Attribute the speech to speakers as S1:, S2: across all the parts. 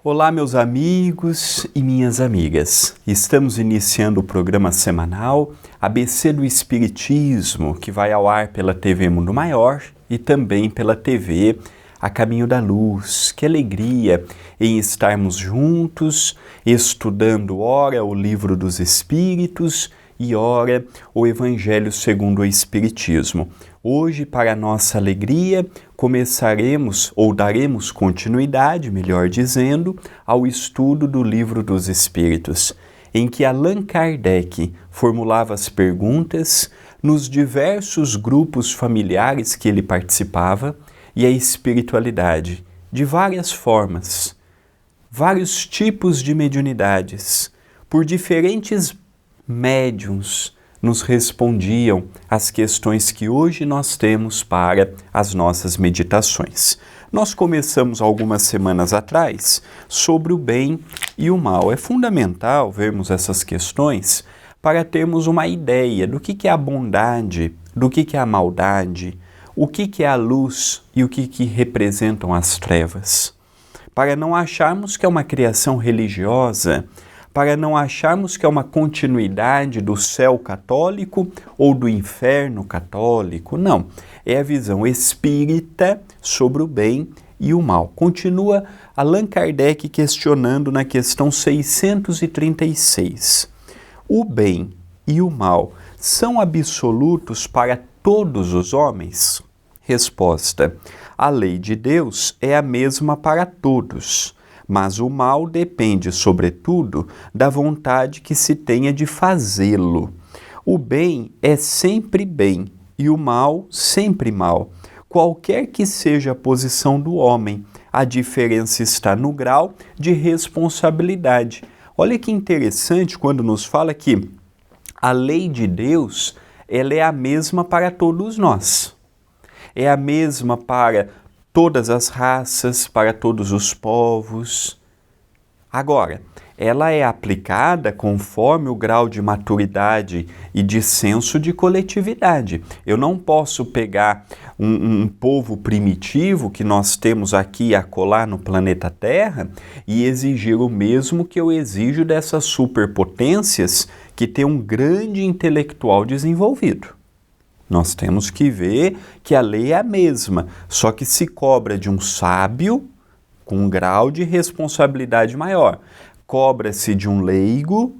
S1: Olá, meus amigos e minhas amigas. Estamos iniciando o programa semanal ABC do Espiritismo, que vai ao ar pela TV Mundo Maior e também pela TV A Caminho da Luz. Que alegria em estarmos juntos, estudando ora o Livro dos Espíritos e ora o Evangelho segundo o Espiritismo. Hoje, para nossa alegria, começaremos, ou daremos continuidade, melhor dizendo, ao estudo do Livro dos Espíritos, em que Allan Kardec formulava as perguntas nos diversos grupos familiares que ele participava e a espiritualidade, de várias formas, vários tipos de mediunidades, por diferentes médiuns, nos respondiam às questões que hoje nós temos para as nossas meditações. Nós começamos algumas semanas atrás sobre o bem e o mal. É fundamental vermos essas questões para termos uma ideia do que é a bondade, do que é a maldade, o que é a luz e o que representam as trevas. Para não acharmos que é uma criação religiosa, para não acharmos que é uma continuidade do céu católico ou do inferno católico. Não, é a visão espírita sobre o bem e o mal. Continua Allan Kardec questionando na questão 636. O bem e o mal são absolutos para todos os homens? Resposta: a lei de Deus é a mesma para todos. Mas o mal depende, sobretudo, da vontade que se tenha de fazê-lo. O bem é sempre bem e o mal sempre mal, qualquer que seja a posição do homem. A diferença está no grau de responsabilidade. Olha que interessante quando nos fala que a lei de Deus, ela é a mesma para todos nós. É a mesma para todas as raças, para todos os povos. Agora, ela é aplicada conforme o grau de maturidade e de senso de coletividade. Eu não posso pegar um povo primitivo que nós temos aqui e acolá no planeta Terra e exigir o mesmo que eu exijo dessas superpotências que têm um grande intelectual desenvolvido. Nós temos que ver que a lei é a mesma, só que se cobra de um sábio com um grau de responsabilidade maior. Cobra-se de um leigo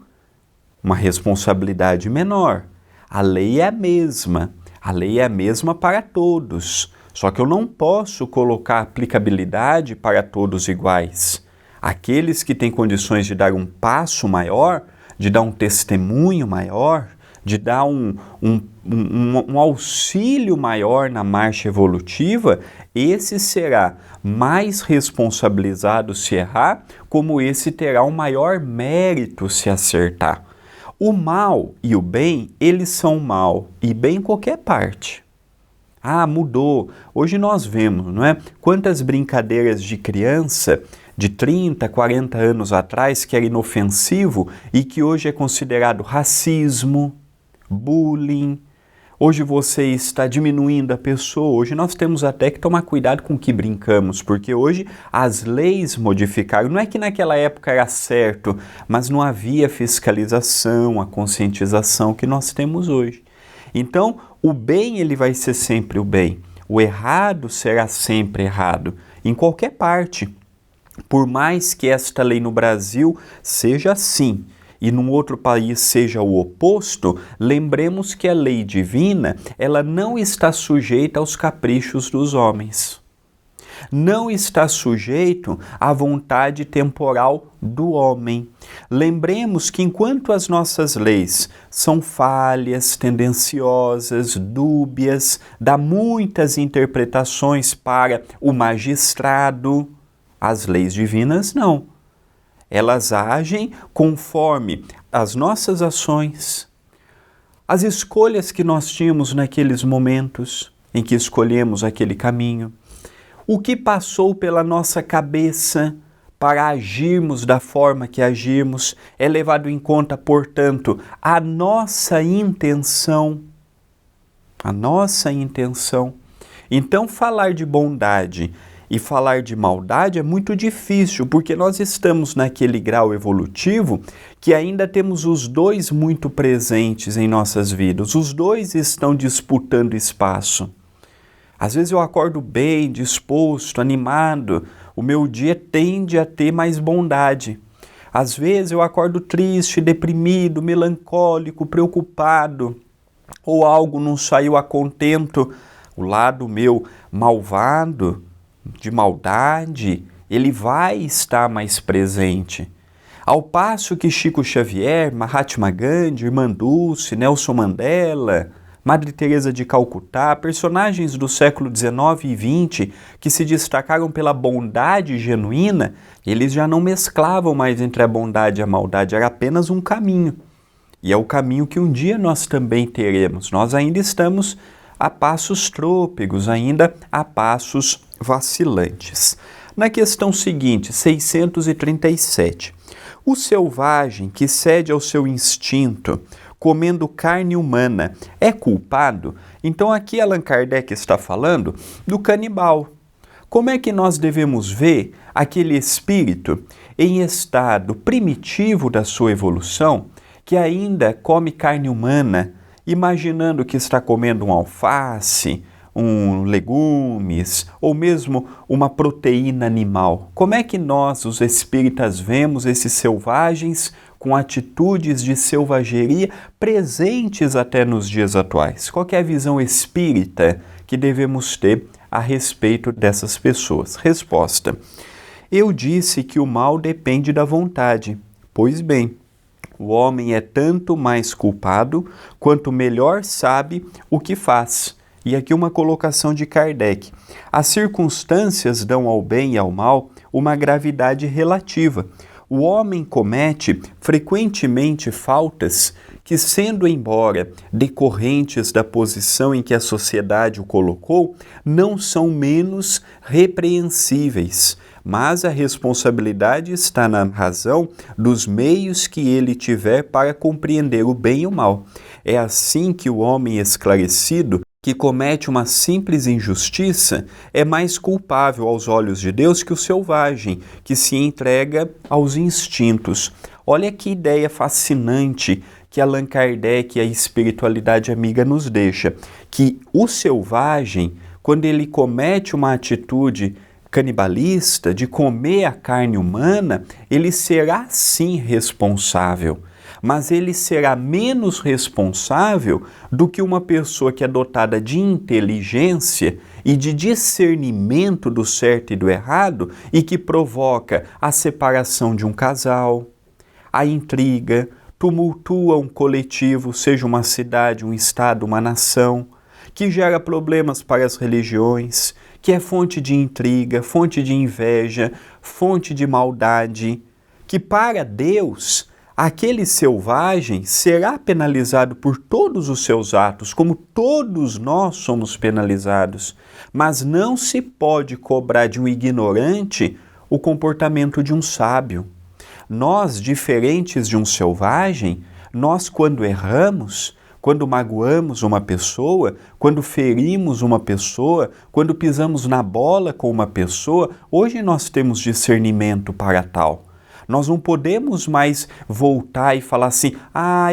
S1: uma responsabilidade menor. A lei é a mesma para todos, só que eu não posso colocar aplicabilidade para todos iguais. Aqueles que têm condições de dar um passo maior, de dar um testemunho maior, de dar um auxílio maior na marcha evolutiva, esse será mais responsabilizado se errar, como esse terá um maior mérito se acertar. O mal e o bem, eles são mal e bem em qualquer parte. Ah, mudou. Hoje nós vemos, não é? Quantas brincadeiras de criança de 30, 40 anos atrás que era inofensivo e que hoje é considerado racismo, bullying. Hoje você está diminuindo a pessoa. Hoje nós temos até que tomar cuidado com o que brincamos, porque hoje as leis modificaram. Não é que naquela época era certo, mas não havia fiscalização, a conscientização que nós temos hoje. Então, o bem ele vai ser sempre o bem. O errado será sempre errado, em qualquer parte. Por mais que esta lei no Brasil seja assim, e num outro país seja o oposto, lembremos que a lei divina, ela não está sujeita aos caprichos dos homens. Não está sujeito à vontade temporal do homem. Lembremos que enquanto as nossas leis são falhas, tendenciosas, dúbias, dá muitas interpretações para o magistrado, as leis divinas não. Elas agem conforme as nossas ações, as escolhas que nós tínhamos naqueles momentos em que escolhemos aquele caminho, o que passou pela nossa cabeça para agirmos da forma que agimos, é levado em conta, portanto, a nossa intenção. A nossa intenção. Então, falar de bondade e falar de maldade é muito difícil, porque nós estamos naquele grau evolutivo que ainda temos os dois muito presentes em nossas vidas. Os dois estão disputando espaço. Às vezes eu acordo bem, disposto, animado, o meu dia tende a ter mais bondade. Às vezes eu acordo triste, deprimido, melancólico, preocupado, ou algo não saiu a contento. O lado meu malvado, de maldade, ele vai estar mais presente. Ao passo que Chico Xavier, Mahatma Gandhi, Irmã Dulce, Nelson Mandela, Madre Teresa de Calcutá, personagens do século XIX e XX que se destacaram pela bondade genuína, eles já não mesclavam mais entre a bondade e a maldade, era apenas um caminho. E é o caminho que um dia nós também teremos. Nós ainda estamos a passos trôpegos, ainda a passos vacilantes. Na questão seguinte, 637, o selvagem que cede ao seu instinto, comendo carne humana, é culpado? Então aqui Allan Kardec está falando do canibal. Como é que nós devemos ver aquele espírito em estado primitivo da sua evolução, que ainda come carne humana, imaginando que está comendo um alface, legumes ou mesmo uma proteína animal? Como é que nós, os espíritas, vemos esses selvagens com atitudes de selvageria presentes até nos dias atuais? Qual que é a visão espírita que devemos ter a respeito dessas pessoas? Resposta: eu disse que o mal depende da vontade. Pois bem, o homem é tanto mais culpado quanto melhor sabe o que faz. E aqui uma colocação de Kardec. As circunstâncias dão ao bem e ao mal uma gravidade relativa. O homem comete frequentemente faltas que, sendo embora decorrentes da posição em que a sociedade o colocou, não são menos repreensíveis. Mas a responsabilidade está na razão dos meios que ele tiver para compreender o bem e o mal. É assim que o homem esclarecido, que comete uma simples injustiça, é mais culpável aos olhos de Deus que o selvagem, que se entrega aos instintos. Olha que ideia fascinante que Allan Kardec e a espiritualidade amiga nos deixa, que o selvagem, quando ele comete uma atitude canibalista, de comer a carne humana, ele será sim responsável, mas ele será menos responsável do que uma pessoa que é dotada de inteligência e de discernimento do certo e do errado e que provoca a separação de um casal, a intriga, tumultua um coletivo, seja uma cidade, um estado, uma nação, que gera problemas para as religiões, que é fonte de intriga, fonte de inveja, fonte de maldade, que para Deus, aquele selvagem será penalizado por todos os seus atos, como todos nós somos penalizados, mas não se pode cobrar de um ignorante o comportamento de um sábio. Nós, diferentes de um selvagem, nós quando erramos, quando magoamos uma pessoa, quando ferimos uma pessoa, quando pisamos na bola com uma pessoa, hoje nós temos discernimento para tal. Nós não podemos mais voltar e falar assim,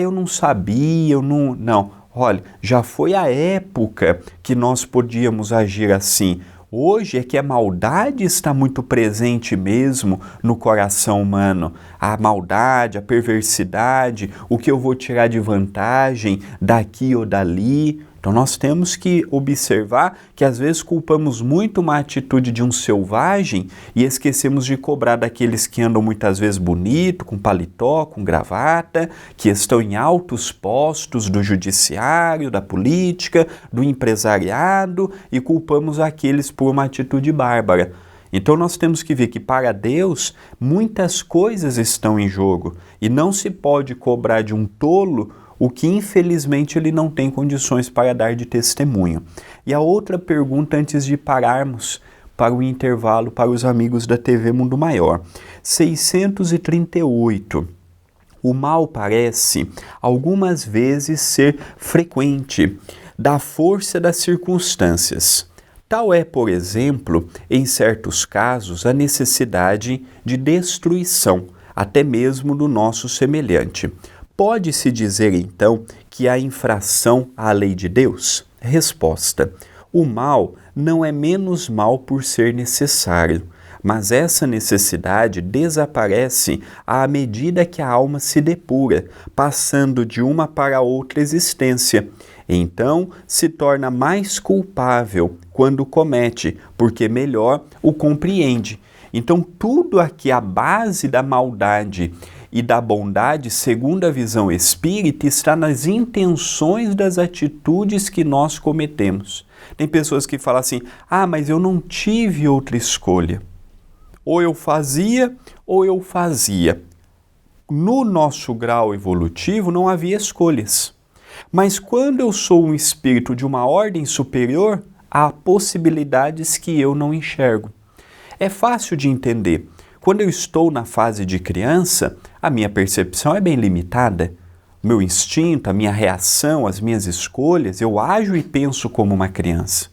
S1: eu não sabia, eu não... Não, olha, já foi a época que nós podíamos agir assim. Hoje é que a maldade está muito presente mesmo no coração humano. A maldade, a perversidade, o que eu vou tirar de vantagem daqui ou dali. Então nós temos que observar que às vezes culpamos muito uma atitude de um selvagem e esquecemos de cobrar daqueles que andam muitas vezes bonito, com paletó, com gravata, que estão em altos postos do judiciário, da política, do empresariado e culpamos aqueles por uma atitude bárbara. Então nós temos que ver que para Deus muitas coisas estão em jogo e não se pode cobrar de um tolo o que infelizmente ele não tem condições para dar de testemunho. E a outra pergunta antes de pararmos para o intervalo para os amigos da TV Mundo Maior. 638. O mal parece algumas vezes ser frequente, da força das circunstâncias. Tal é, por exemplo, em certos casos, a necessidade de destruição, até mesmo do nosso semelhante. Pode-se dizer, então, que há infração à lei de Deus? Resposta: o mal não é menos mal por ser necessário, mas essa necessidade desaparece à medida que a alma se depura, passando de uma para outra existência. Então, se torna mais culpável quando comete, porque melhor o compreende. Então, tudo aqui, a base da maldade e da bondade, segundo a visão espírita, está nas intenções das atitudes que nós cometemos. Tem pessoas que falam assim: mas eu não tive outra escolha. Ou eu fazia, ou eu fazia. No nosso grau evolutivo não havia escolhas. Mas quando eu sou um espírito de uma ordem superior, há possibilidades que eu não enxergo. É fácil de entender. Quando eu estou na fase de criança, a minha percepção é bem limitada. O meu instinto, a minha reação, as minhas escolhas, eu ajo e penso como uma criança.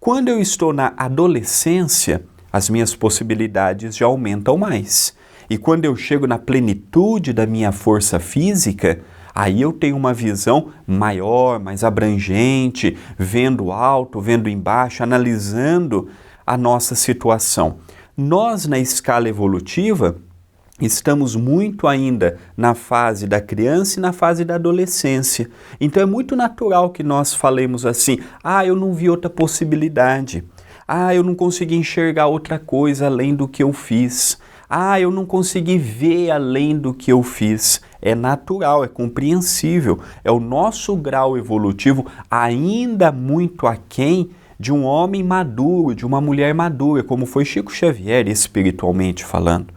S1: Quando eu estou na adolescência, as minhas possibilidades já aumentam mais. E quando eu chego na plenitude da minha força física, aí eu tenho uma visão maior, mais abrangente, vendo alto, vendo embaixo, analisando a nossa situação. Nós, na escala evolutiva, estamos muito ainda na fase da criança e na fase da adolescência. Então é muito natural que nós falemos assim: eu não vi outra possibilidade. Eu não consegui enxergar outra coisa além do que eu fiz. Eu não consegui ver além do que eu fiz. É natural, é compreensível. É o nosso grau evolutivo ainda muito aquém de um homem maduro, de uma mulher madura, como foi Chico Xavier, espiritualmente falando.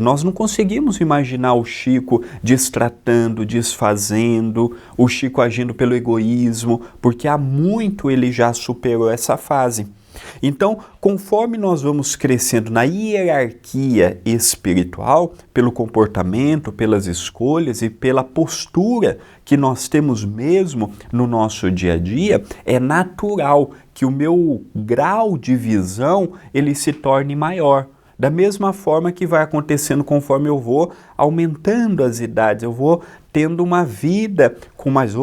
S1: Nós não conseguimos imaginar o Chico destratando, desfazendo, o Chico agindo pelo egoísmo, porque há muito ele já superou essa fase. Então, conforme nós vamos crescendo na hierarquia espiritual, pelo comportamento, pelas escolhas e pela postura que nós temos mesmo no nosso dia a dia, é natural que o meu grau de visão ele se torne maior. Da mesma forma que vai acontecendo conforme eu vou aumentando as idades, eu vou tendo uma vida com mais,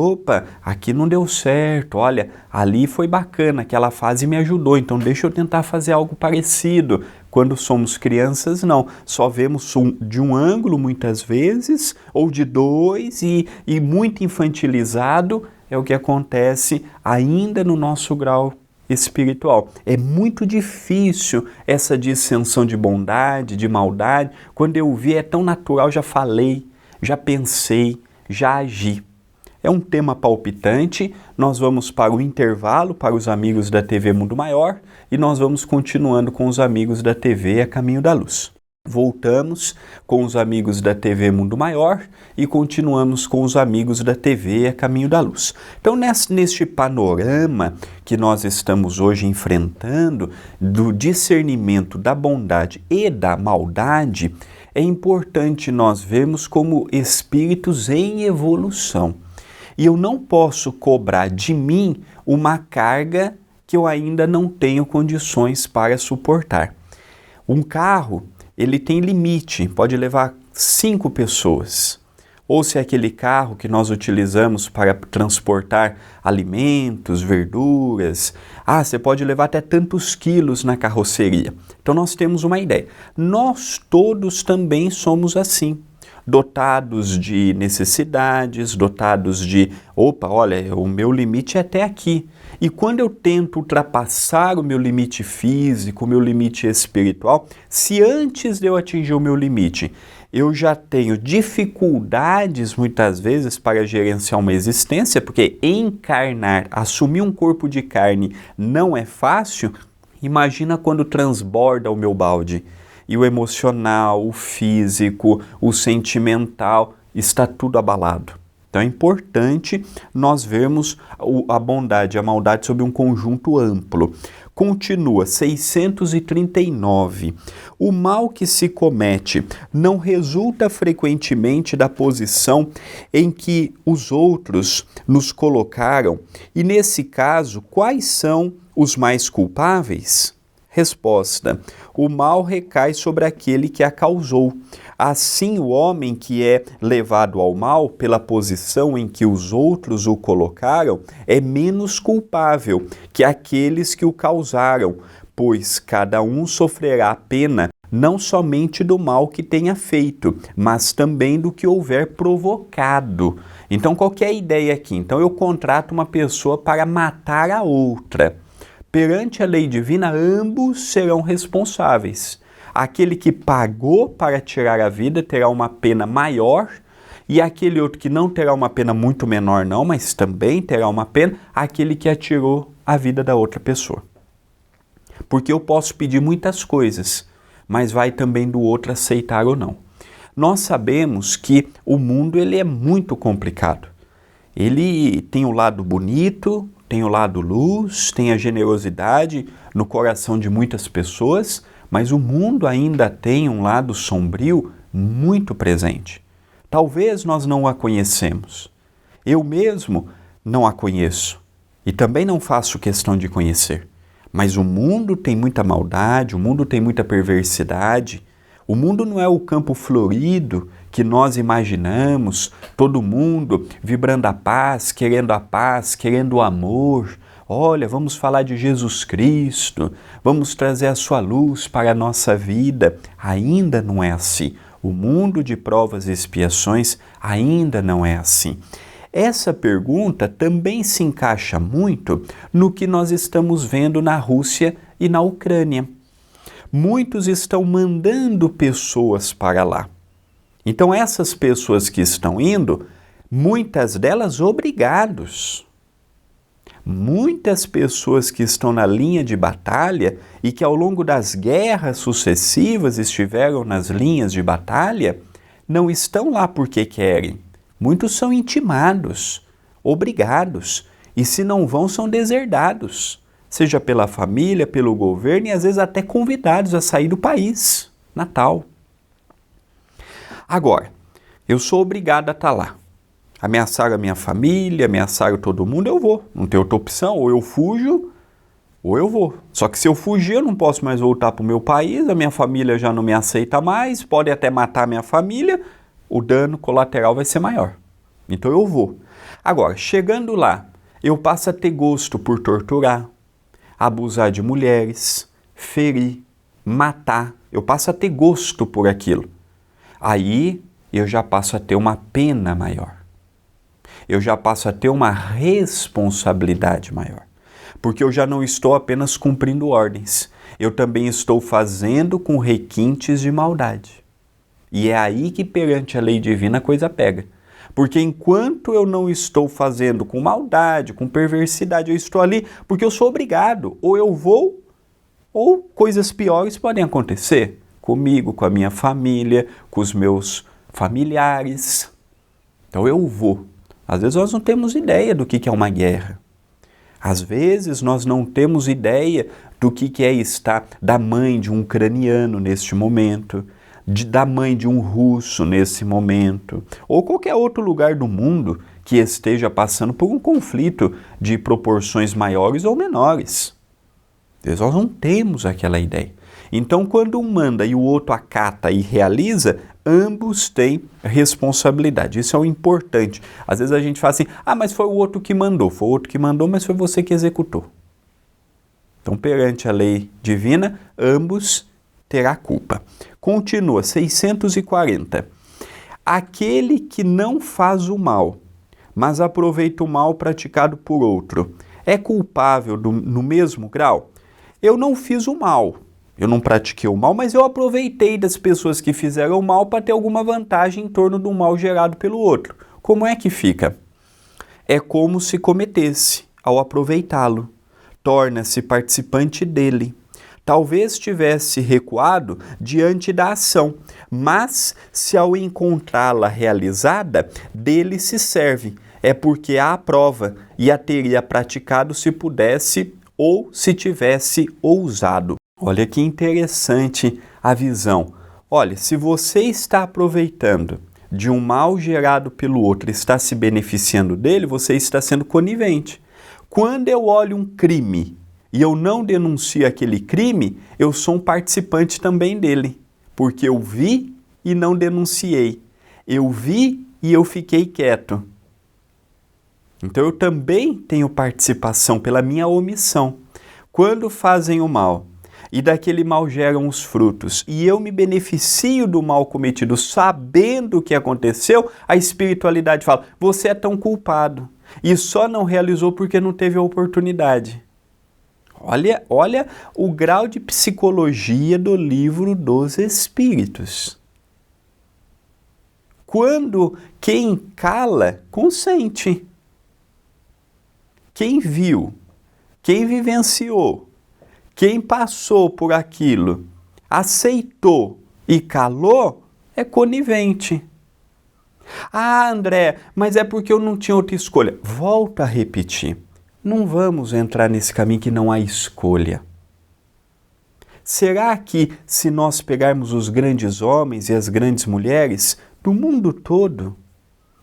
S1: aqui não deu certo, olha, ali foi bacana, aquela fase me ajudou, então deixa eu tentar fazer algo parecido. Quando somos crianças, não, só vemos de um ângulo muitas vezes, ou de dois, e muito infantilizado é o que acontece ainda no nosso grau espiritual. É muito difícil essa dissensão de bondade, de maldade. Quando eu vi, é tão natural, já falei, já pensei, já agi. É um tema palpitante. Nós vamos para o intervalo, para os amigos da TV Mundo Maior, e nós vamos continuando com os amigos da TV A Caminho da Luz. Voltamos com os amigos da TV Mundo Maior e continuamos com os amigos da TV A Caminho da Luz. Então, neste panorama que nós estamos hoje enfrentando, do discernimento da bondade e da maldade, é importante nós vermos como espíritos em evolução. E eu não posso cobrar de mim uma carga que eu ainda não tenho condições para suportar. Um carro, ele tem limite, pode levar 5 pessoas. Ou se é aquele carro que nós utilizamos para transportar alimentos, verduras, você pode levar até tantos quilos na carroceria. Então nós temos uma ideia. Nós todos também somos assim, dotados de necessidades, dotados de, olha, o meu limite é até aqui. E quando eu tento ultrapassar o meu limite físico, o meu limite espiritual, se antes de eu atingir o meu limite, eu já tenho dificuldades muitas vezes para gerenciar uma existência, porque encarnar, assumir um corpo de carne não é fácil, imagina quando transborda o meu balde. E o emocional, o físico, o sentimental, está tudo abalado. Então é importante nós vermos a bondade e a maldade sob um conjunto amplo. Continua, 639. O mal que se comete não resulta frequentemente da posição em que os outros nos colocaram, e nesse caso, quais são os mais culpáveis? Resposta: o mal recai sobre aquele que a causou. Assim, o homem que é levado ao mal pela posição em que os outros o colocaram é menos culpável que aqueles que o causaram, pois cada um sofrerá a pena não somente do mal que tenha feito, mas também do que houver provocado. Então, qual que é a ideia aqui? Então, eu contrato uma pessoa para matar a outra. Perante a lei divina, ambos serão responsáveis. Aquele que pagou para tirar a vida terá uma pena maior, e aquele outro que não terá uma pena muito menor não, mas também terá uma pena, aquele que atirou a vida da outra pessoa. Porque eu posso pedir muitas coisas, mas vai também do outro aceitar ou não. Nós sabemos que o mundo ele é muito complicado. Ele tem o lado bonito, tem o lado luz, tem a generosidade no coração de muitas pessoas, mas o mundo ainda tem um lado sombrio muito presente. Talvez nós não a conhecemos. Eu mesmo não a conheço e também não faço questão de conhecer. Mas o mundo tem muita maldade, o mundo tem muita perversidade. O mundo não é o campo florido que nós imaginamos, todo mundo vibrando a paz, querendo o amor. Olha, vamos falar de Jesus Cristo, vamos trazer a sua luz para a nossa vida. Ainda não é assim. O mundo de provas e expiações ainda não é assim. Essa pergunta também se encaixa muito no que nós estamos vendo na Rússia e na Ucrânia. Muitos estão mandando pessoas para lá. Então essas pessoas que estão indo, muitas delas obrigados. Muitas pessoas que estão na linha de batalha e que ao longo das guerras sucessivas estiveram nas linhas de batalha, não estão lá porque querem. Muitos são intimados, obrigados, e se não vão, são deserdados, seja pela família, pelo governo e às vezes até convidados a sair do país natal. Agora, eu sou obrigado a estar lá. Ameaçaram a minha família, ameaçaram todo mundo, eu vou. Não tem outra opção, ou eu fujo, ou eu vou. Só que se eu fugir, eu não posso mais voltar para o meu país, a minha família já não me aceita mais, pode até matar a minha família, o dano colateral vai ser maior. Então eu vou. Agora, chegando lá, eu passo a ter gosto por torturar, abusar de mulheres, ferir, matar. Eu passo a ter gosto por aquilo. Aí eu já passo a ter uma pena maior. Eu já passo a ter uma responsabilidade maior. Porque eu já não estou apenas cumprindo ordens. Eu também estou fazendo com requintes de maldade. E é aí que perante a lei divina a coisa pega. Porque enquanto eu não estou fazendo com maldade, com perversidade, eu estou ali porque eu sou obrigado. Ou eu vou, ou coisas piores podem acontecer comigo, com a minha família, com os meus familiares. Então eu vou. Às vezes nós não temos ideia do que é uma guerra. Às vezes nós não temos ideia do que é estar da mãe de um ucraniano neste momento, da mãe de um russo nesse momento, ou qualquer outro lugar do mundo que esteja passando por um conflito de proporções maiores ou menores. Nós não temos aquela ideia. Então, quando um manda e o outro acata e realiza, ambos têm responsabilidade. Isso é o importante. Às vezes a gente fala assim, mas foi o outro que mandou. Foi o outro que mandou, mas foi você que executou. Então, perante a lei divina, ambos terá culpa. Continua, 640. Aquele que não faz o mal, mas aproveita o mal praticado por outro, é culpável no mesmo grau? Eu não fiz o mal, eu não pratiquei o mal, mas eu aproveitei das pessoas que fizeram o mal para ter alguma vantagem em torno do mal gerado pelo outro. Como é que fica? É como se cometesse ao aproveitá-lo. Torna-se participante dele. Talvez tivesse recuado diante da ação, mas se ao encontrá-la realizada, dele se serve. É porque a aprova e a teria praticado se pudesse ou se tivesse ousado. Olha que interessante a visão. Olha, se você está aproveitando de um mal gerado pelo outro, está se beneficiando dele, você está sendo conivente. Quando eu olho um crime e eu não denuncio aquele crime, eu sou um participante também dele, porque eu vi e não denunciei. Eu vi e eu fiquei quieto. Então eu também tenho participação pela minha omissão. Quando fazem o mal e daquele mal geram os frutos e eu me beneficio do mal cometido sabendo o que aconteceu, a espiritualidade fala, você é tão culpado e só não realizou porque não teve a oportunidade. Olha o grau de psicologia do livro dos Espíritos. Quando quem cala, consente. Quem viu, quem vivenciou, quem passou por aquilo, aceitou e calou, é conivente. Ah, André, mas é porque eu não tinha outra escolha. Volto a repetir. Não vamos entrar nesse caminho que não há escolha. Será que, se nós pegarmos os grandes homens e as grandes mulheres do mundo todo,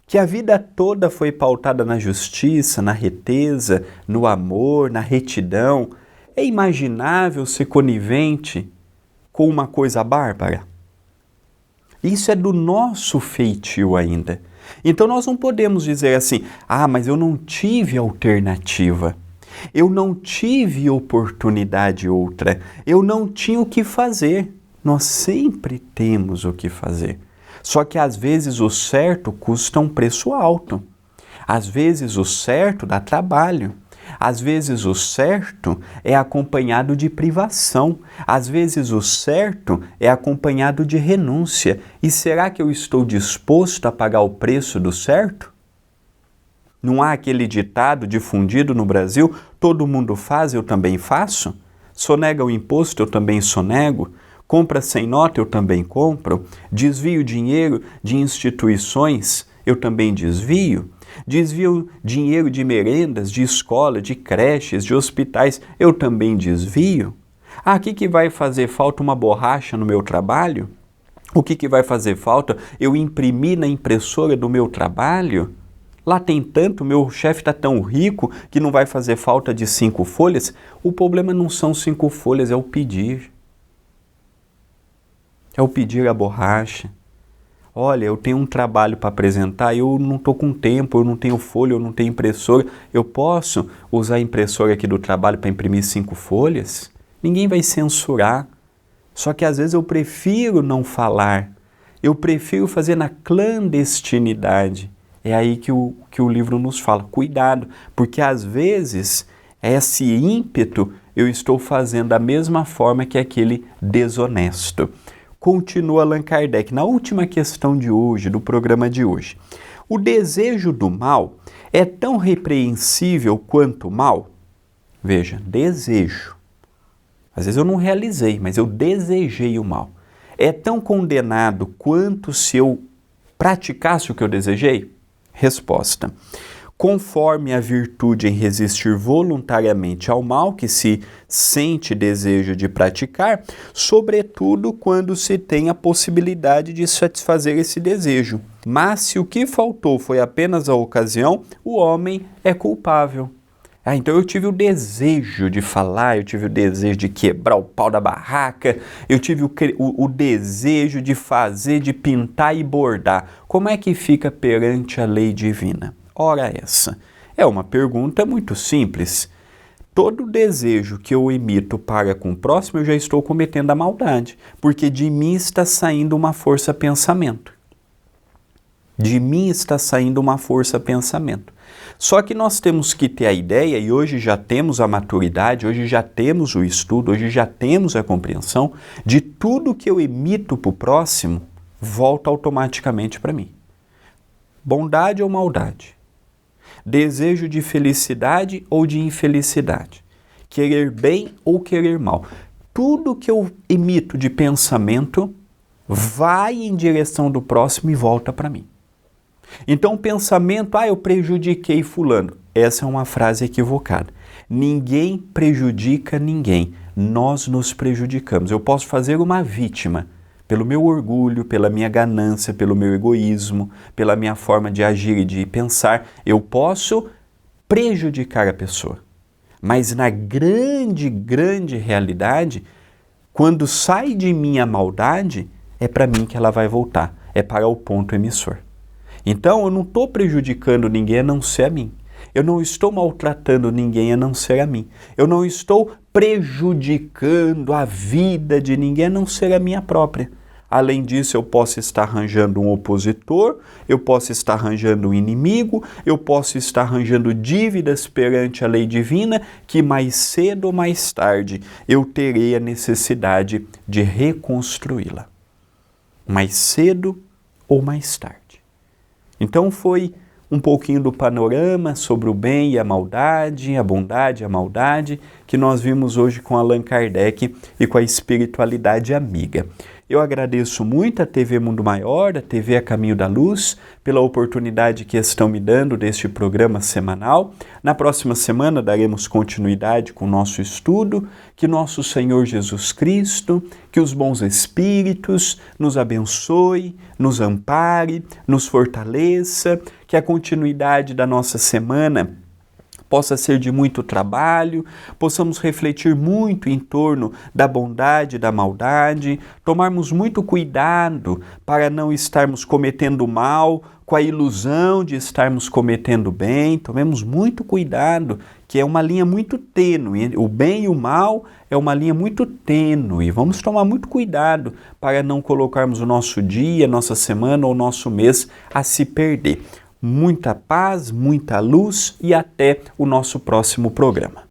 S1: que a vida toda foi pautada na justiça, na reteza, no amor, na retidão, é imaginável ser conivente com uma coisa bárbara? Isso é do nosso feitio ainda. Então nós não podemos dizer assim, mas eu não tive alternativa, eu não tive oportunidade outra, eu não tinha o que fazer. Nós sempre temos o que fazer. Só que às vezes o certo custa um preço alto. Às vezes o certo dá trabalho. Às vezes o certo é acompanhado de privação. Às vezes o certo é acompanhado de renúncia. E será que eu estou disposto a pagar o preço do certo? Não há aquele ditado difundido no Brasil, todo mundo faz, eu também faço? Sonega o imposto, eu também sonego? Compra sem nota, eu também compro? Desvio dinheiro de instituições, eu também desvio? Desvio dinheiro de merendas, de escola, de creches, de hospitais, eu também desvio? O que vai fazer falta uma borracha no meu trabalho? O que vai fazer falta eu imprimir na impressora do meu trabalho? Lá tem tanto, meu chefe está tão rico que não vai fazer falta de 5 folhas? O problema não são 5 folhas, é o pedir. É o pedir a borracha. Olha, eu tenho um trabalho para apresentar, eu não estou com tempo, eu não tenho folha, eu não tenho impressora. Eu posso usar a impressora aqui do trabalho para imprimir 5 folhas? Ninguém vai censurar. Só que às vezes eu prefiro não falar. Eu prefiro fazer na clandestinidade. É aí que o livro nos fala. Cuidado, porque às vezes esse ímpeto eu estou fazendo da mesma forma que aquele desonesto. Continua Allan Kardec, na última questão de hoje, do programa de hoje. O desejo do mal é tão repreensível quanto o mal? Veja, desejo. Às vezes eu não realizei, mas eu desejei o mal. É tão condenado quanto se eu praticasse o que eu desejei? Resposta. Conforme a virtude em resistir voluntariamente ao mal que se sente desejo de praticar, sobretudo quando se tem a possibilidade de satisfazer esse desejo. Mas se o que faltou foi apenas a ocasião, o homem é culpável. Então eu tive o desejo de falar, eu tive o desejo de quebrar o pau da barraca, eu tive o desejo de fazer, de pintar e bordar. Como é que fica perante a lei divina? Ora essa, é uma pergunta muito simples. Todo desejo que eu emito para com o próximo, eu já estou cometendo a maldade, porque de mim está saindo uma força pensamento. De mim está saindo uma força pensamento. Só que nós temos que ter a ideia, e hoje já temos a maturidade, hoje já temos o estudo, hoje já temos a compreensão de tudo que eu emito para o próximo, volta automaticamente para mim. Bondade ou maldade? Desejo de felicidade ou de infelicidade? Querer bem ou querer mal? Tudo que eu emito de pensamento vai em direção do próximo e volta para mim. Então o pensamento, eu prejudiquei fulano. Essa é uma frase equivocada. Ninguém prejudica ninguém. Nós nos prejudicamos. Eu posso fazer uma vítima pelo meu orgulho, pela minha ganância, pelo meu egoísmo, pela minha forma de agir e de pensar. Eu posso prejudicar a pessoa. Mas na grande, grande realidade, quando sai de mim a maldade, é para mim que ela vai voltar, é para o ponto emissor. Então eu não estou prejudicando ninguém a não ser a mim. Eu não estou maltratando ninguém a não ser a mim. Eu não estou prejudicando a vida de ninguém a não ser a minha própria. Além disso, eu posso estar arranjando um opositor, eu posso estar arranjando um inimigo, eu posso estar arranjando dívidas perante a lei divina, que mais cedo ou mais tarde eu terei a necessidade de reconstruí-la. Mais cedo ou mais tarde. Então foi um pouquinho do panorama sobre o bem e a bondade e a maldade, que nós vimos hoje com Allan Kardec e com a espiritualidade amiga. Eu agradeço muito a TV Mundo Maior, a TV A Caminho da Luz, pela oportunidade que estão me dando deste programa semanal. Na próxima semana daremos continuidade com o nosso estudo. Que nosso Senhor Jesus Cristo, que os bons espíritos nos abençoe, nos ampare, nos fortaleça, que a continuidade da nossa semana possa ser de muito trabalho, possamos refletir muito em torno da bondade e da maldade, tomarmos muito cuidado para não estarmos cometendo mal com a ilusão de estarmos cometendo bem. Tomemos muito cuidado, que é uma linha muito tênue. O bem e o mal é uma linha muito tênue. Vamos tomar muito cuidado para não colocarmos o nosso dia, nossa semana ou nosso mês a se perder. Muita paz, muita luz e até o nosso próximo programa.